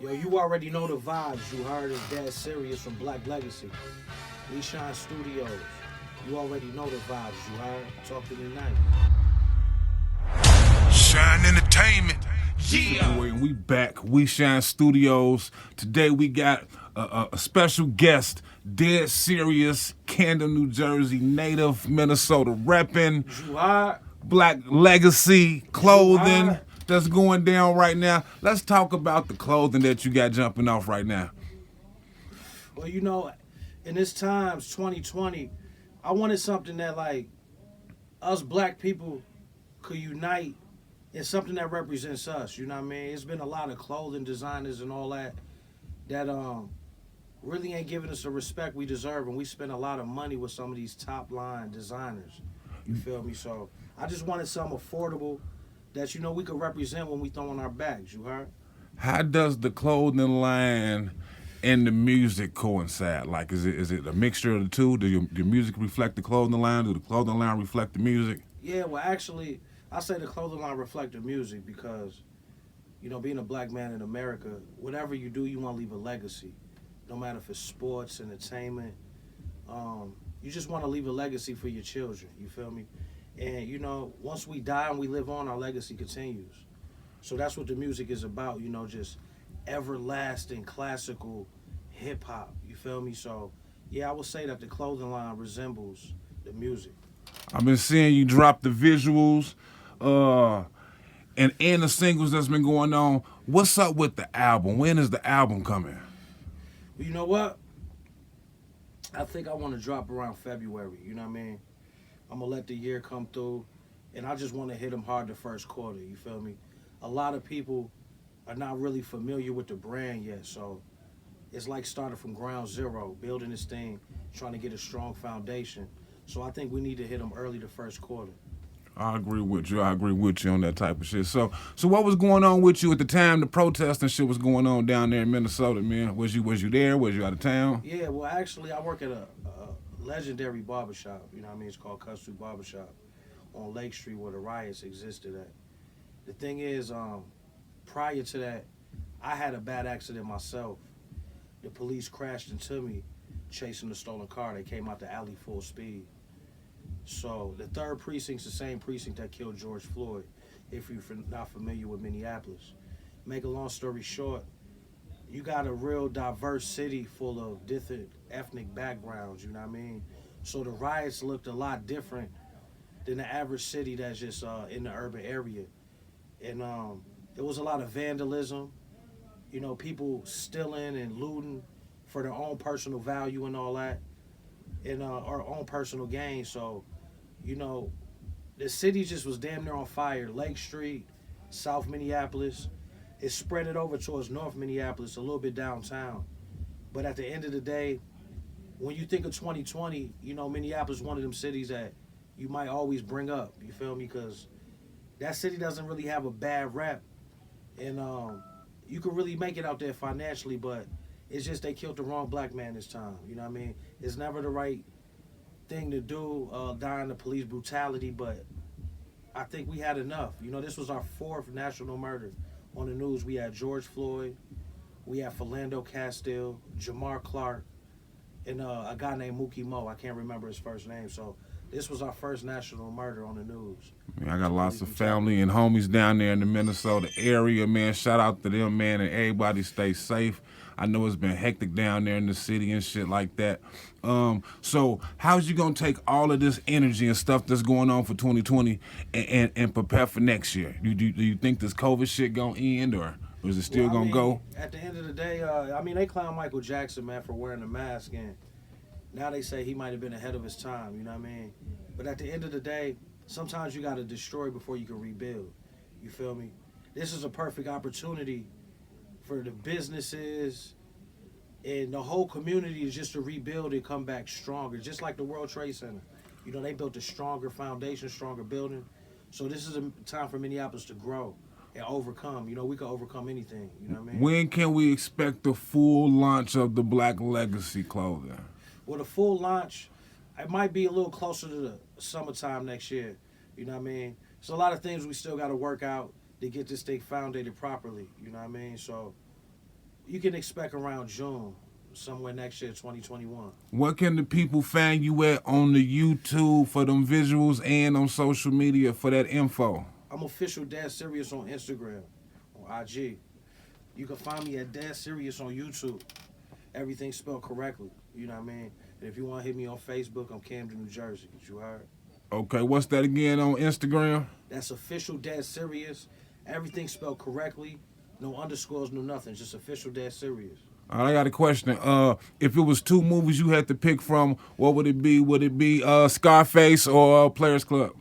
Yo, you already know the vibes. You heard it's Dead Serious from Black Legacy. We Shine Studios. You already know the vibes. You heard? Talk to me tonight. Shine Entertainment. Yeah. Boy, and we back. We Shine Studios. Today we got a special guest, Dead Serious, Camden, New Jersey native, Minnesota repping, You heard? Black Legacy clothing Alright. that's going down right now. Let's talk about the clothing that you got jumping off right now. Well, you know, in this times, 2020, I wanted something that, like, us black people could unite in something that represents us. You know what I mean? It's been a lot of clothing designers and all that really ain't giving us the respect we deserve, and we spend a lot of money with some of these top line designers. You feel me? So I just wanted something affordable that we could represent when we throw in our bags. You heard? How does the clothing line and the music coincide? Like, is it a mixture of the two? Do your music reflect the clothing line? Do the clothing line reflect the music? Yeah. Well, actually, I say the clothing line reflect the music because, being a black man in America, whatever you do, you want to leave a legacy. No matter if it's sports, entertainment, you just want to leave a legacy for your children. You feel me? And once we die and we live on, our legacy continues. So that's what the music is about. Just everlasting classical hip hop. You feel me? So yeah, I would say that the clothing line resembles the music. I've been seeing you drop the visuals, and the singles that's been going on. What's up with the album? When is the album coming? But you know what? I think I want to drop around February. You know what I mean? I'm going to let the year come through, and I just want to hit them hard the first quarter. You feel me? A lot of people are not really familiar with the brand yet, so it's like starting from ground zero, building this thing, trying to get a strong foundation. So I think we need to hit them early the first quarter. I agree with you. I agree with you on that type of shit. So what was going on with you at the time the protest and shit was going on down there in Minnesota, man? Was you there? Was you out of town? Yeah, well, actually, I work at a legendary barbershop. You know what I mean? It's called CUTZ Barbershop on Lake Street where the riots existed at. The thing is, prior to that, I had a bad accident myself. The police crashed into me chasing the stolen car. They came out the alley full speed. So the 3rd precinct's the same precinct that killed George Floyd, if you're not familiar with Minneapolis. Make a long story short, you got a real diverse city full of different ethnic backgrounds, you know what I mean? So the riots looked a lot different than the average city that's just in the urban area. And there was a lot of vandalism, people stealing and looting for their own personal value and all that, and our own personal gain. So, the city just was damn near on fire. Lake Street, South Minneapolis, it spread it over towards North Minneapolis, a little bit downtown. But at the end of the day, when you think of 2020, Minneapolis is one of them cities that you might always bring up, you feel me? Because that city doesn't really have a bad rep. And you could really make it out there financially, but it's just they killed the wrong black man this time, you know what I mean? It's never the right thing to do, dying to police brutality, but I think we had enough. This was our 4th national murder on the news. We had George Floyd, we had Philando Castile, Jamar Clark, and a guy named Mookie Mo. I can't remember his first name. So this was our first national murder on the news. Man, I got lots of family and homies down there in the Minnesota area, man. Shout out to them, man, and everybody stay safe. I know it's been hectic down there in the city and shit like that. So how's you gonna take all of this energy and stuff that's going on for 2020 and prepare for next year? Do you think this COVID shit gonna end or is it still gonna go? At the end of the day, they clown Michael Jackson, man, for wearing the mask, and now they say he might have been ahead of his time, you know what I mean? But at the end of the day, sometimes you gotta destroy before you can rebuild. You feel me? This is a perfect opportunity for the businesses and the whole community is just to rebuild and come back stronger, just like the World Trade Center. They built a stronger foundation, stronger building. So this is a time for Minneapolis to grow and overcome. We can overcome anything, you know what I mean? When can we expect the full launch of the Black Legacy clothing? Well, the full launch, it might be a little closer to the summertime next year, you know what I mean? There's a lot of things we still got to work out to get this thing founded properly, you know what I mean? So You can expect around June, somewhere next year, 2021. What can the people find you at on the YouTube for them visuals and on social media for that info? I'm official Dad Serious on Instagram, on IG. You can find me at Dad Serious on YouTube. Everything spelled correctly, you know what I mean? And if you want to hit me on Facebook, I'm Camden, New Jersey. You heard? Okay, what's that again on Instagram? That's official Dad Serious. Everything spelled correctly. No underscores, no nothing. Just official Dad Serious. All right, I got a question. If it was two movies you had to pick from, what would it be? Would it be Scarface or Players Club?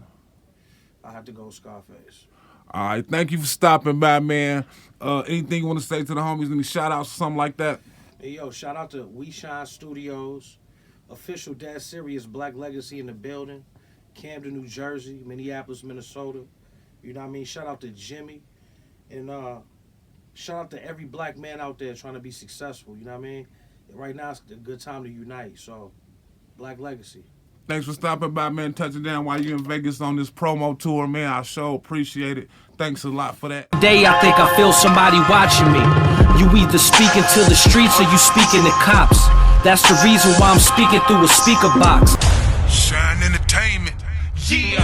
I have to go Scarface. All right, thank you for stopping by, man. Anything you want to say to the homies? Any shout-outs or something like that? Hey, yo, shout out to weshinestudios. Official Dad Serious, Black Legacy in the building. Camden, New Jersey. Minneapolis, Minnesota. You know what I mean? Shout out to Jimmy. And shout out to every black man out there trying to be successful. You know what I mean? Right now, it's a good time to unite. So, Black Legacy. Thanks for stopping by, man. Touching down while you in Vegas on this promo tour, man. I sure appreciate it. Thanks a lot for that. Today I think I feel somebody watching me. You either speaking to the streets or you speaking to cops. That's the reason why I'm speaking through a speaker box. Shine entertainment. Yeah.